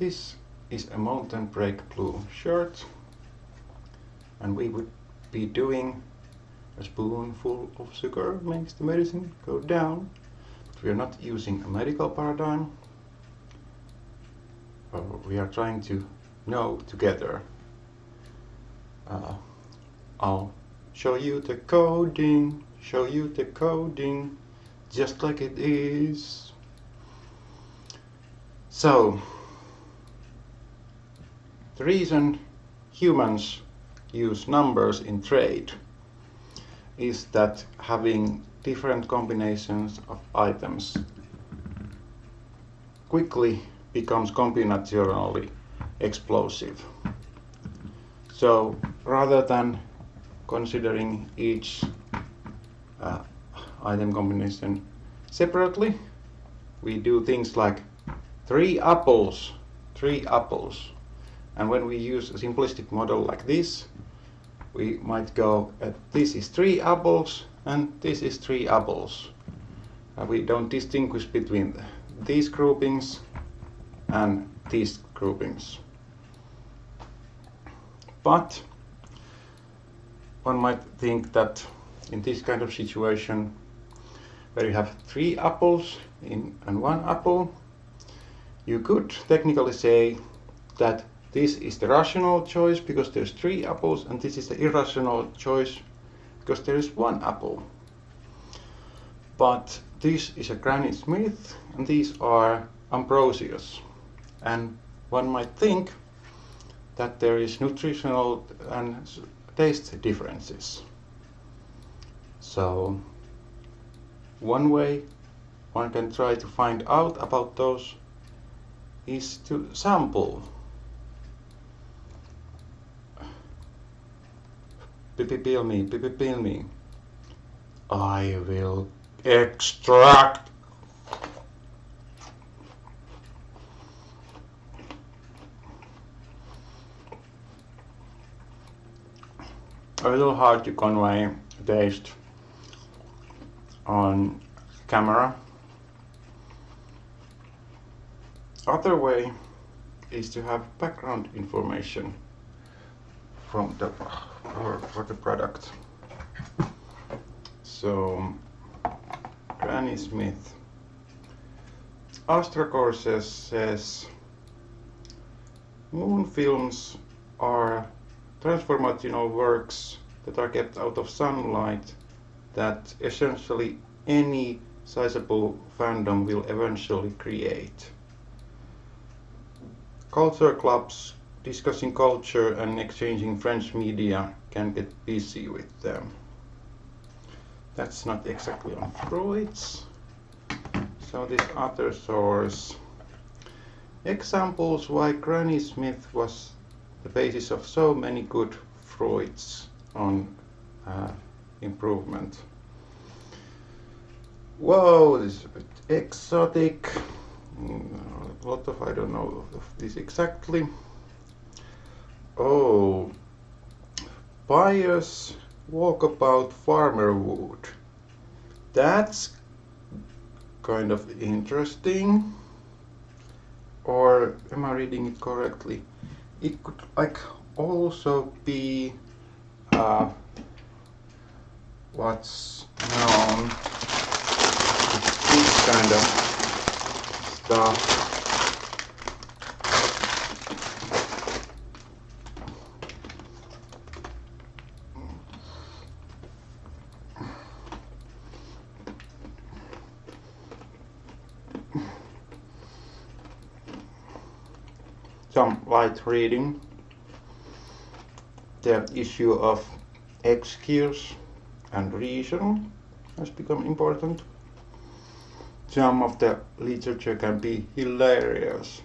this is a mountain break blue shirt, and we would be doing a spoonful of sugar makes the medicine go down, but we are not using a medical paradigm. We are trying to know together. I'll show you the coding, just like it is. So, the reason humans use numbers in trade is that having different combinations of items quickly becomes combinatorially explosive. So rather than considering each item combination separately, we do things like 3 apples. And when we use a simplistic model like this, we might go, this is 3 apples and this is 3 apples. We don't distinguish between these groupings and these groupings. But one might think that in this kind of situation, where you have 3 apples and 1 apple, you could technically say that this is the rational choice because there's 3 apples, and this is the irrational choice because there is 1 apple. But this is a Granny Smith and these are Ambrosius. And one might think that there is nutritional and taste differences. So one way one can try to find out about those is to sample. Peel me. I will extract. A little hard to convey taste on camera. Other way is to have background information from for the product. So Granny Smith. Astracor says moon films are transformational works that are kept out of sunlight that essentially any sizable fandom will eventually create. Culture clubs discussing culture and exchanging French media can get busy with them. That's not exactly on Freud's. So this other source. Examples why Granny Smith was the basis of so many good Freuds on improvement. Whoa, this is a bit exotic. A lot of, I don't know of this exactly. Oh, pious walkabout farmer wood. That's kind of interesting. Or am I reading it correctly? It could also be what's known as this kind of stuff. Some light reading. The issue of excuse and reason has become important. Some of the literature can be hilarious.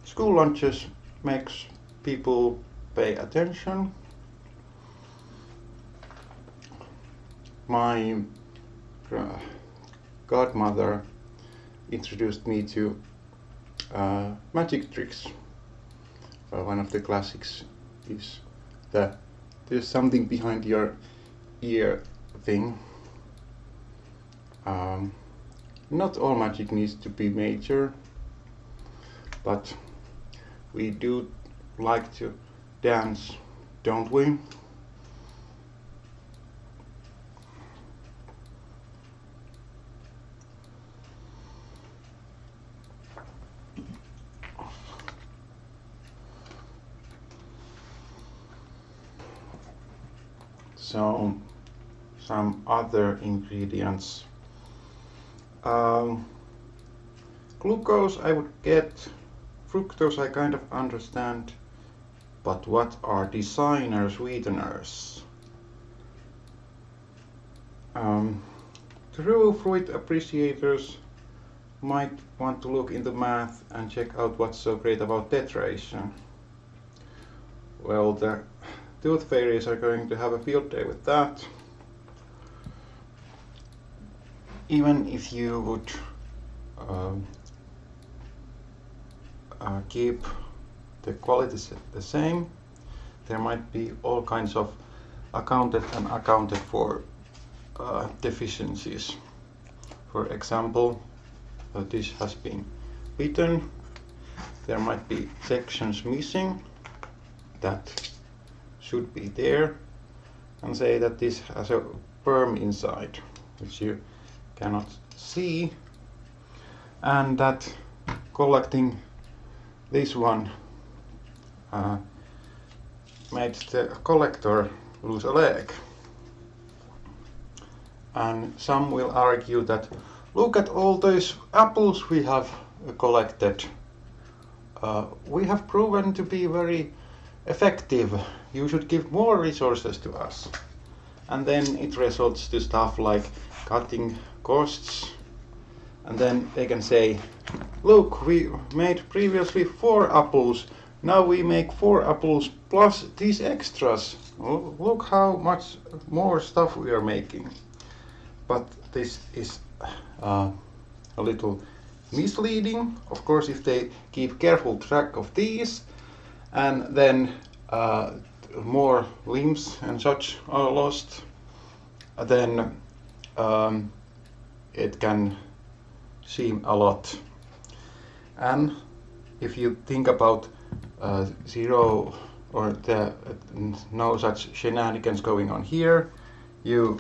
School lunches makes people pay attention. My godmother introduced me to magic tricks. One of the classics is that there's something behind your ear thing. Not all magic needs to be major, but we do like to dance, don't we? So, some other ingredients. Glucose I would get, fructose I kind of understand, but what are designer sweeteners? True fruit appreciators might want to look into math and check out what's so great about tetration. Well, the tooth fairies are going to have a field day with that. Even if you would keep the quality the same, there might be all kinds of accounted and accounted for deficiencies. For example, the dish has been beaten, there might be sections missing that should be there, and say that this has a worm inside which you cannot see, and that collecting this one made the collector lose a leg. And some will argue that look at all those apples we have collected. We have proven to be very effective. You should give more resources to us. And then it results to stuff like cutting costs. And then they can say, look, we made previously 4 apples. Now we make 4 apples plus these extras. Oh, look how much more stuff we are making. But this is a little misleading. Of course, if they keep careful track of these, and then more limbs and such are lost, then it can seem a lot. And if you think about zero or no such shenanigans going on here, you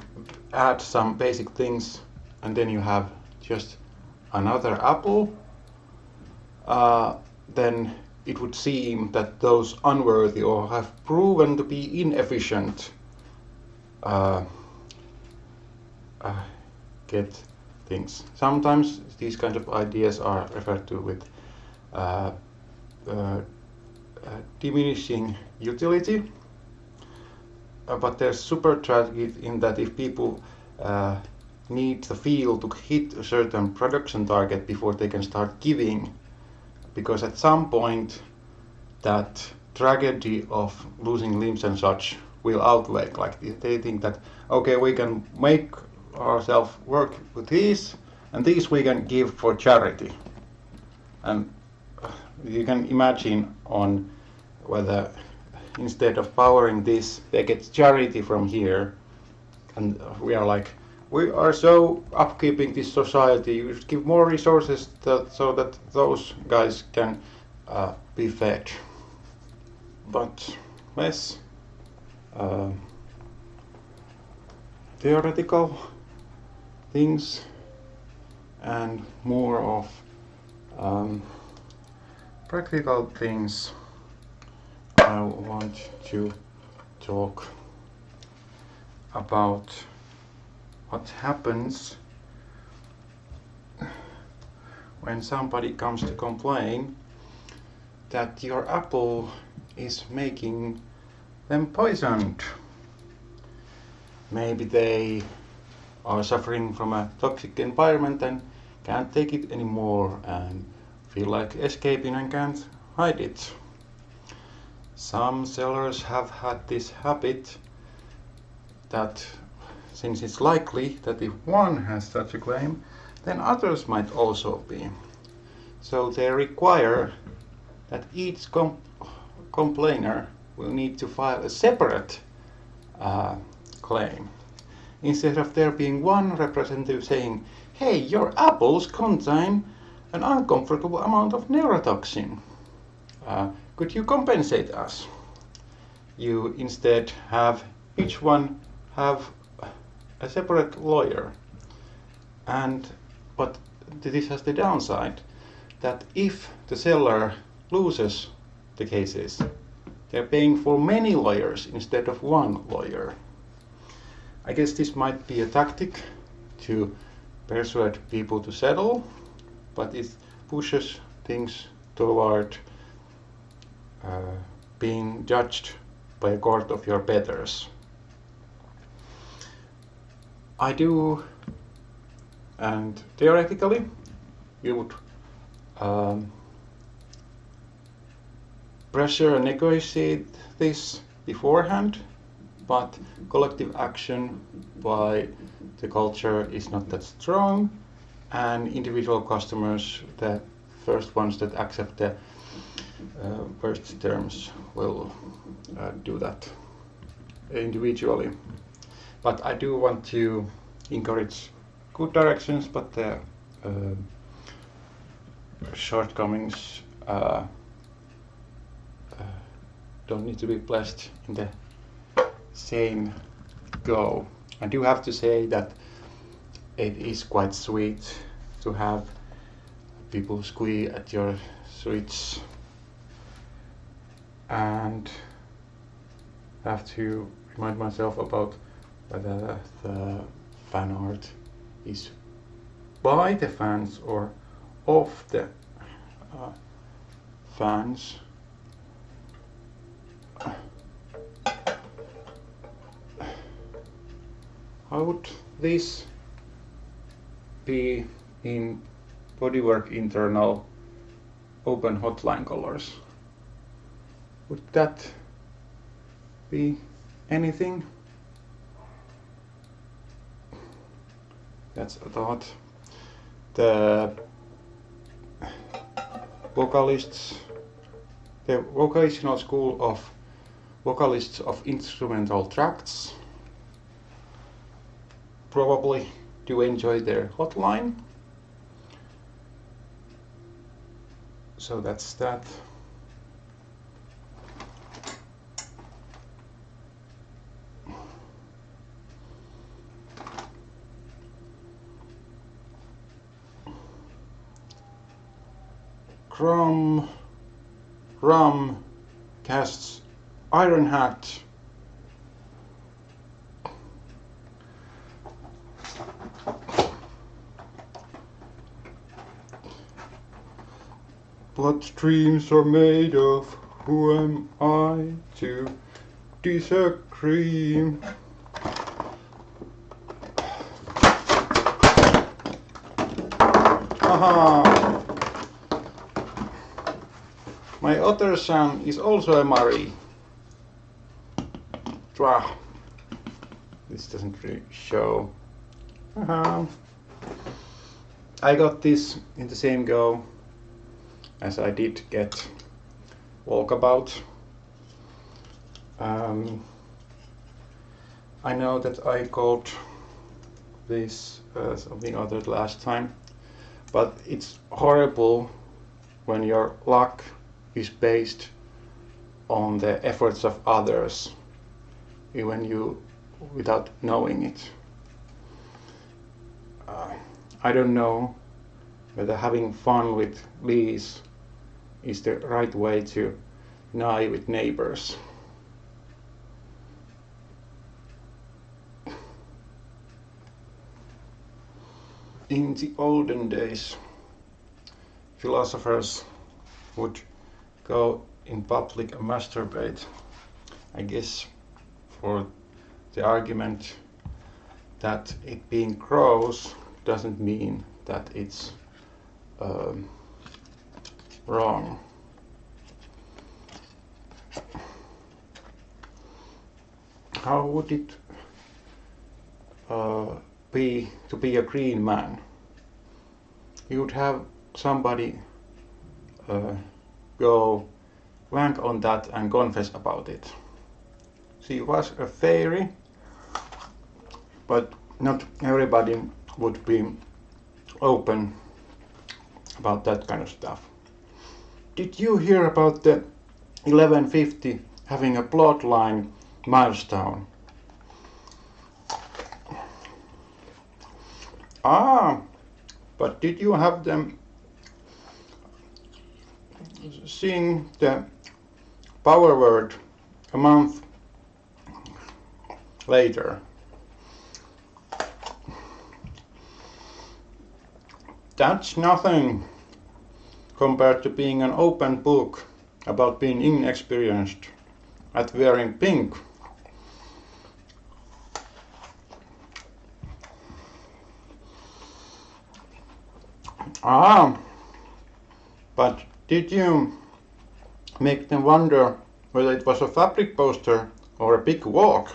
add some basic things and then you have just another apple, then it would seem that those unworthy or have proven to be inefficient get things. Sometimes these kind of ideas are referred to with diminishing utility, but there's super tragic in that if people need the field to hit a certain production target before they can start giving, because at some point that tragedy of losing limbs and such will outweigh. Like they think that okay, we can make ourselves work with these, and these we can give for charity. And you can imagine on whether instead of powering this, they get charity from here, and we are like, we are so upkeeping this society, you should give more resources so that those guys can be fed. But less theoretical things and more of practical things. I want to talk about what happens when somebody comes to complain that your apple is making them poisoned. Maybe they are suffering from a toxic environment and can't take it anymore and feel like escaping and can't hide it. Some sellers have had this habit that since it's likely that if one has such a claim, then others might also be. So they require that each complainer will need to file a separate claim. Instead of there being one representative saying, hey, your apples contain an uncomfortable amount of neurotoxin. Could you compensate us? You instead have each one have a separate lawyer. And but this has the downside that if the seller loses the cases, they're paying for many lawyers instead of one lawyer. I guess this might be a tactic to persuade people to settle, but it pushes things toward being judged by a court of your betters. I do, and theoretically, you would pressure and negotiate this beforehand, but collective action by the culture is not that strong, and individual customers, the first ones that accept the worst terms, will do that individually. But I do want to encourage good directions, but the shortcomings don't need to be blessed in the same go. I do have to say that it is quite sweet to have people squeal at your sweets, and I have to remind myself about whether the fan art is by the fans or of the fans. How would this be in bodywork internal open hotline colors? Would that be anything? That's a thought. The vocational school of vocalists of instrumental tracts probably do enjoy their hotline. So that's that. Rum casts Iron Hat. Bloodstreams are made of. Who am I to disagree? Haha! My other son is also a Marie. Twah! This doesn't really show. I got this in the same go as I did get Walkabout. I know that I called this something other last time, but it's horrible when your luck is based on the efforts of others, even you without knowing it. I don't know whether having fun with leaves is the right way to nigh with neighbors. In the olden days, philosophers would go in public and masturbate, I guess for the argument that it being gross doesn't mean that it's wrong. How would it be to be a green man? You would have somebody go blank on that and confess about it. She was a fairy, but not everybody would be open about that kind of stuff. Did you hear about the 1150 having a plotline milestone? But did you have them sing the power word a month later? That's nothing compared to being an open book about being inexperienced at wearing pink. But did you make them wonder whether it was a fabric poster or a big walk?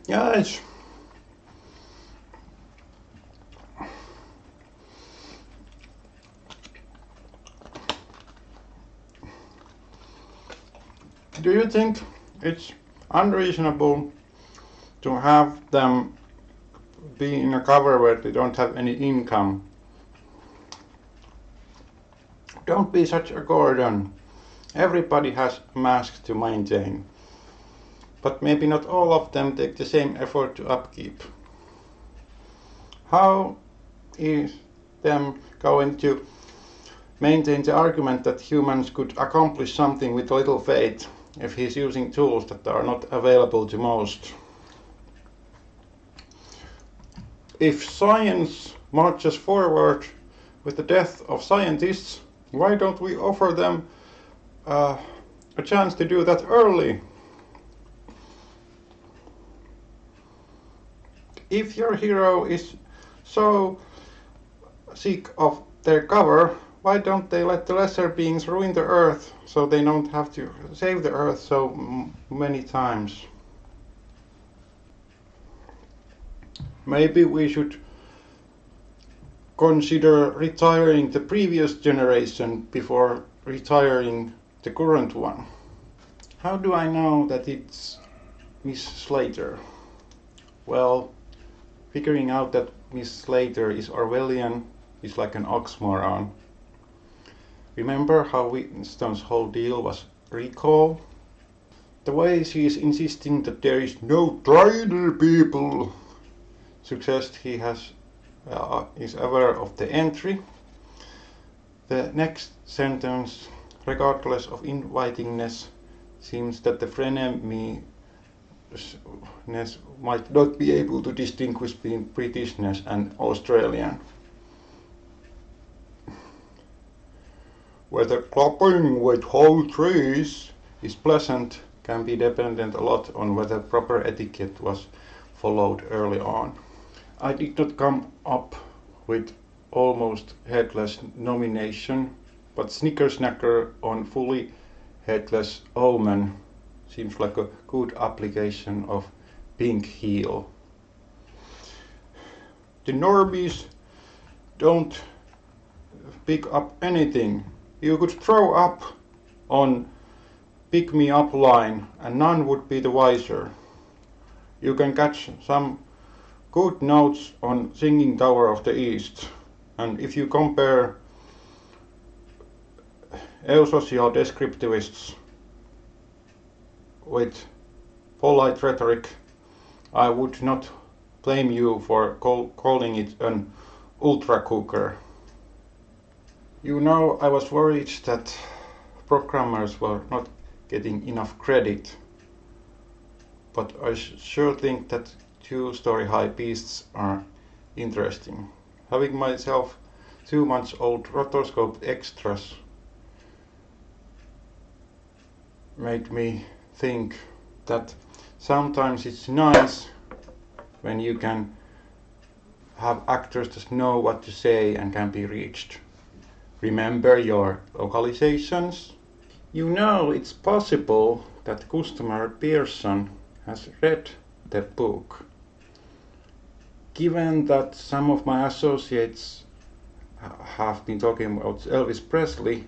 Yes. Do you think it's unreasonable to have them be in a cover where they don't have any income? Don't be such a Gordon. Everybody has a mask to maintain, but maybe not all of them take the same effort to upkeep. How is them going to maintain the argument that humans could accomplish something with little faith if he's using tools that are not available to most? If science marches forward with the death of scientists, why don't we offer them a chance to do that early? If your hero is so sick of their cover, why don't they let the lesser beings ruin the earth so they don't have to save the earth so many times? Maybe we should consider retiring the previous generation before retiring the current one. How do I know that it's Miss Slater? Well, figuring out that Miss Slater is Orwellian is like an oxymoron. Remember how Winston's whole deal was recall? The way she is insisting that there is no tribal people suggests he is aware of the entry. The next sentence, regardless of invitingness, seems that the frenemies might not be able to distinguish between Britishness and Australian. Whether clubbing with whole trees is pleasant can be dependent a lot on whether proper etiquette was followed early on. I did not come up with almost headless nomination, but Snickersnacker on fully headless Omen seems like a good application of pink heel. The normies don't pick up anything. You could throw up on pick me up line and none would be the wiser. You can catch some good notes on Singing Tower of the East, and if you compare eusocial descriptivists with polite rhetoric, I would not blame you for calling it an ultra cooker. You know, I was worried that programmers were not getting enough credit, but I sure think that 2-story-high beasts are interesting. Having myself 2 months old rotoscope extras made me think that sometimes it's nice when you can have actors that know what to say and can be reached. Remember your localizations. You know, it's possible that Customer Pearson has read the book. Given that some of my associates have been talking about Elvis Presley,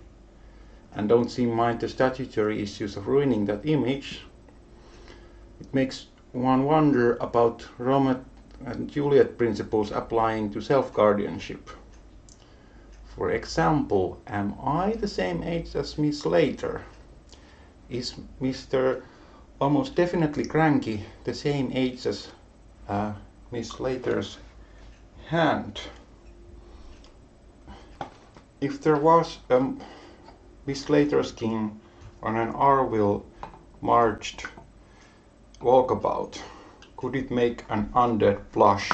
and don't seem mind the statutory issues of ruining that image, it makes one wonder about Romeo and Juliet principles applying to self-guardianship. For example, am I the same age as Miss Slater? Is Mr. Almost Definitely Cranky the same age as Miss Slater's hand? If there was a Miss Slater skin on an Arville marched walkabout, could it make an undead blush?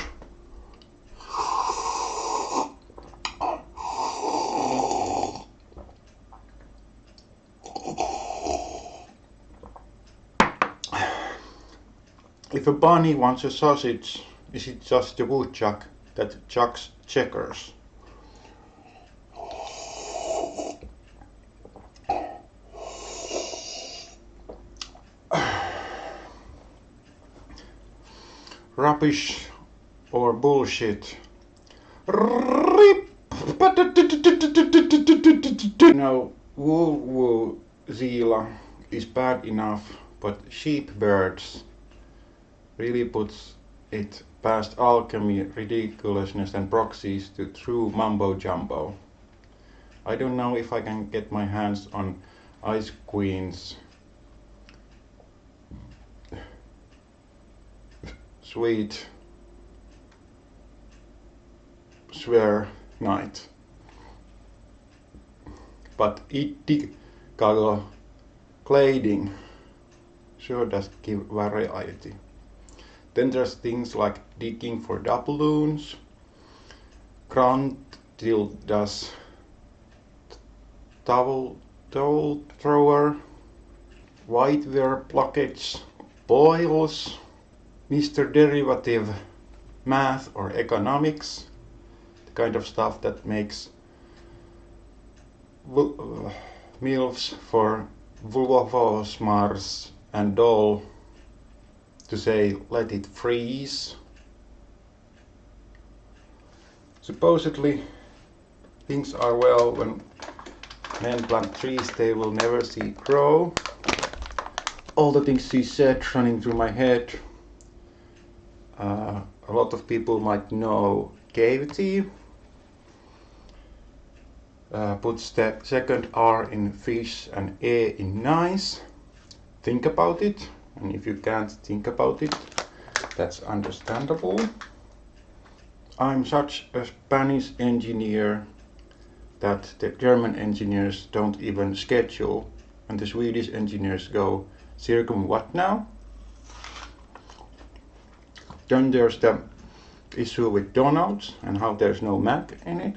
If a bunny wants a sausage, is it just a woodchuck that chucks checkers? Rubbish or bullshit? No, woo Zila is bad enough, but sheepbirds really puts it past alchemy, ridiculousness and proxies to true mumbo jumbo. I don't know if I can get my hands on Ice Queen's sweet swear night, but Indigo cladding sure does give variety. Then there's things like digging for doubloons, Gruntilda's towel thrower, whiteware blockage, boils, Mr. Derivative math or economics, the kind of stuff that makes MILFs for Vulvosmars and Doll to say let it freeze. Supposedly things are well when men plant trees they will never see grow. All the things she said running through my head. A lot of people might know cavity. Puts the second R in fish and E in nice. Think about it, and if you can't think about it, that's understandable. I'm such a Spanish engineer that the German engineers don't even schedule, and the Swedish engineers go circum what now? Then there's the issue with Donald's and how there's no Mac in it.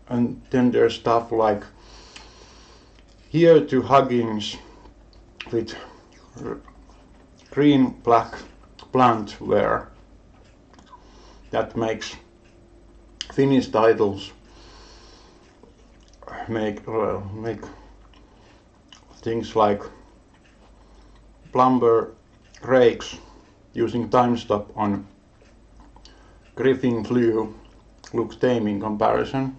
And then there's stuff like here to Huggins with green black plant wear that makes Finnish titles make things like plumber rakes using time stop on Griffin Flew looks tame in comparison.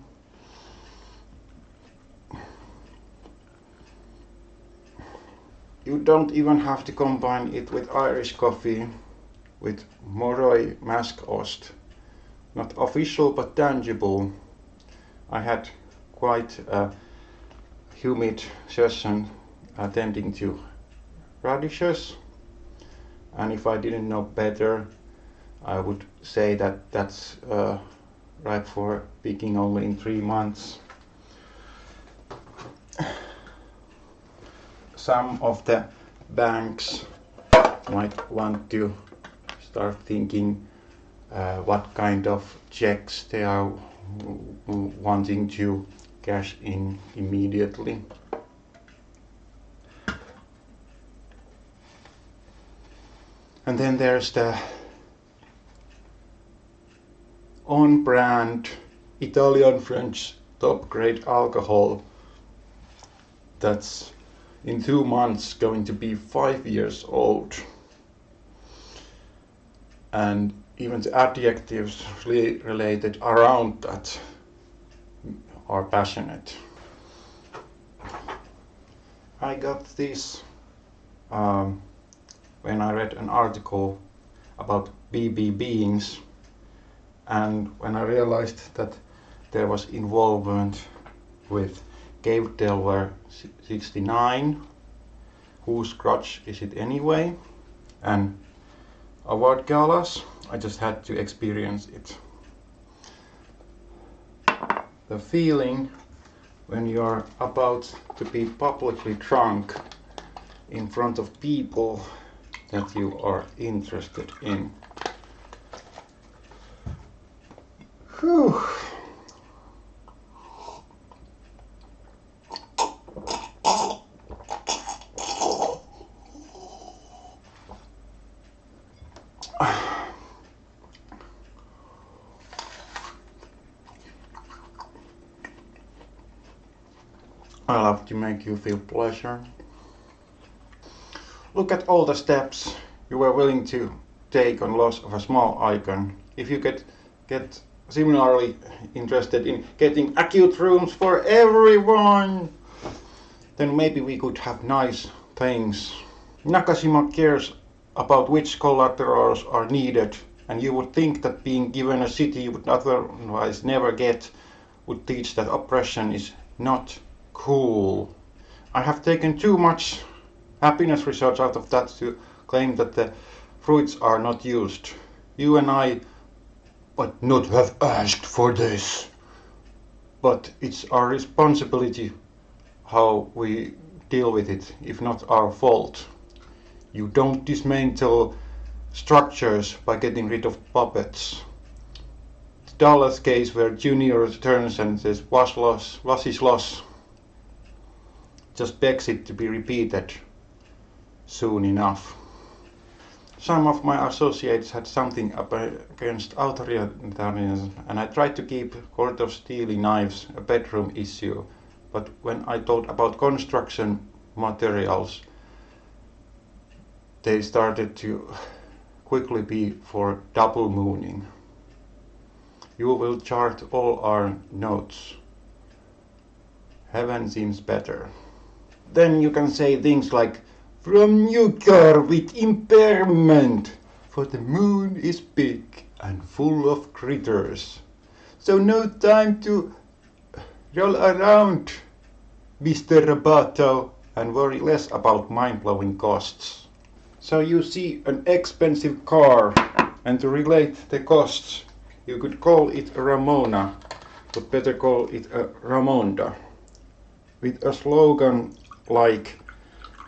You don't even have to combine it with Irish coffee, with Moroi mask ost. Not official but tangible. I had quite a humid session attending to radishes, and if I didn't know better, I would say that that's ripe for picking only in 3 months. Some of the banks might want to start thinking what kind of checks they are wanting to cash in immediately. And then there's the on-brand Italian-French top-grade alcohol that's in 2 months going to be 5 years old. And even the adjectives related around that are passionate. I got this when I read an article about BB beings, and when I realized that there was involvement with Cave Delver 69, whose crotch is it anyway, and award galas, I just had to experience it. The feeling when you're about to be publicly drunk in front of people that you are interested in. Whew. I love to make you feel pleasure. Look at all the steps you were willing to take on loss of a small icon. If you get similarly interested in getting acute rooms for everyone, then maybe we could have nice things. Nakashima cares about which collaterals are needed, and you would think that being given a city you would otherwise never get would teach that oppression is not cool. I have taken too much happiness research out of that to claim that the fruits are not used. You and I would not have asked for this. But it's our responsibility how we deal with it, if not our fault. You don't dismantle structures by getting rid of puppets. The Dallas case where Junior turns and says was is loss just begs it to be repeated soon enough. Some of my associates had something up against authoritarianism, and I tried to keep Court of Steely Knives a bedroom issue, but when I told about construction materials, they started to quickly be for double mooning. You will chart all our notes. Heaven seems better. Then you can say things like, from nuclear with impairment, for the moon is big and full of critters. So no time to roll around, Mr. Roboto, and worry less about mind-blowing costs. So you see an expensive car, and to relate the costs, you could call it a Ramona, but better call it a Ramonda. With a slogan like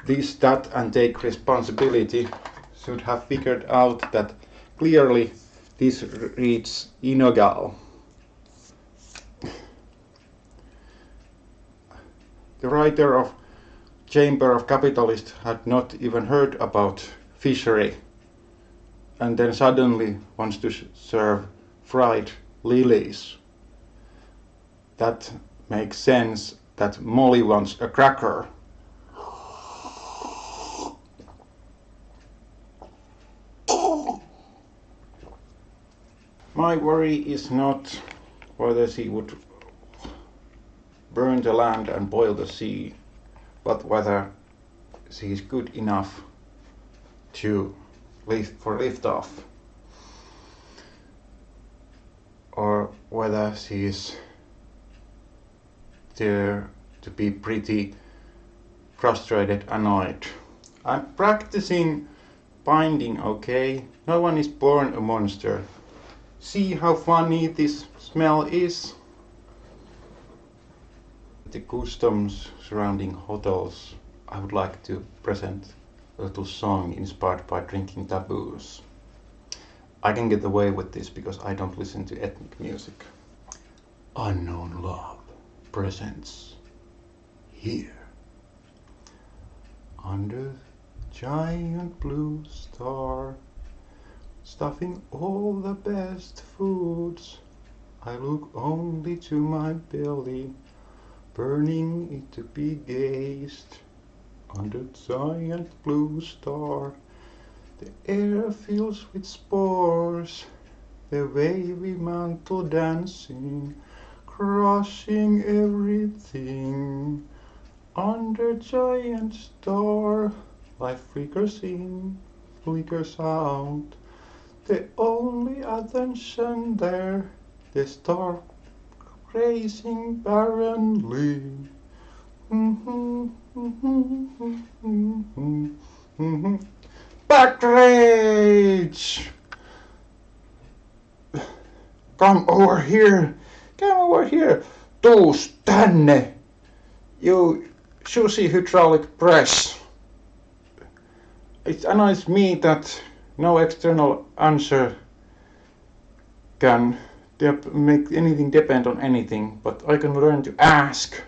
this, that, and take responsibility, should have figured out that clearly this reads illegal. The writer of Chamber of Capitalists had not even heard about fishery, and then suddenly wants to serve fried lilies. That makes sense that Molly wants a cracker. My worry is not whether she would burn the land and boil the sea, but whether she is good enough to for liftoff, or whether she is there to be pretty frustrated, annoyed. I'm practicing binding, okay? No one is born a monster. See how funny this smell is? The customs surrounding hotels, I would like to present a little song inspired by Drinking Taboos. I can get away with this because I don't listen to ethnic music. Unknown Love presents Here. Under giant blue star, stuffing all the best foods, I look only to my belly, burning it to be gazed. Under giant blue star, the air fills with spores, the wavy mantle dancing, crushing everything under giant's door. Life flickers in, flickers out. The only attention there, the star grazing barrenly. Back rage! Come over here! Come over here! Tuus tänne! You sushi hydraulic press! It annoys me that no external answer can make anything depend on anything, but I can learn to ask.